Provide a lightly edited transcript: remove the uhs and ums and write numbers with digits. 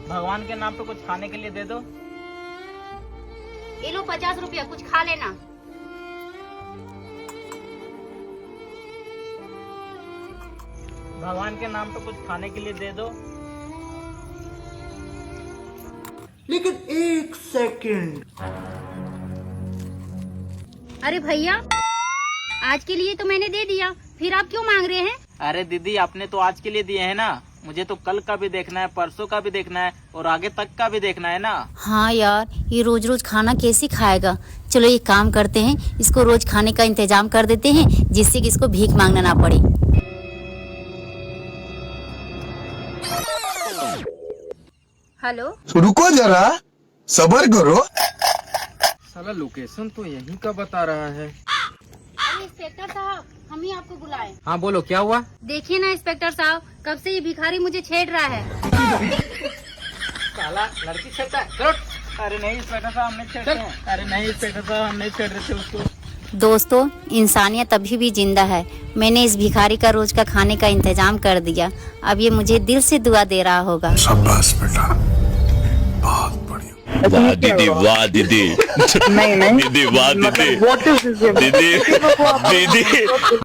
भगवान के नाम पे कुछ खाने के लिए दे दो। ये लो 50 रुपया, कुछ खा लेना। भगवान के नाम पे कुछ खाने के लिए दे दो। लेकिन एक सेकंड, अरे भैया, आज के लिए तो मैंने दे दिया, फिर आप क्यों मांग रहे हैं? अरे दीदी, आपने तो आज के लिए दिए हैं ना, मुझे तो कल का भी देखना है, परसों का भी देखना है और आगे तक का भी देखना है ना। हाँ यार, ये रोज रोज खाना कैसे खाएगा। चलो एक काम करते हैं, इसको रोज खाने का इंतजाम कर देते हैं, जिससे कि इसको भीख मांगना ना पड़े। हेलो, रुको जरा, सबर करो। साला लोकेशन तो यहीं का बता रहा है। अरे इंस्पेक्टर साहब, हम ही आपको बुलाए। हाँ बोलो, क्या हुआ? देखिए ना इंस्पेक्टर साहब, कब से ये भिखारी मुझे छेड़ रहा है। साला लड़की छेड़ता है। चलो। अरे नहीं इंस्पेक्टर साहब, हमने छेड़ते हैं। अरे नहीं इंस्पेक्टर साहब, हम नहीं छेड़ रहे थे उसको। दोस्तों, इंसानियत अभी भी जिंदा है। मैंने इस भिखारी का रोज का खाने का इंतजाम कर दिया। अब ये मुझे दिल से दुआ दे रहा होगा। शाबाश बेटा, बहुत बढ़िया। वाह दीदी, वाह दीदी, नहीं दीदी, वाह दीदी, व्हाट इज दिस? दीदी, दीदी।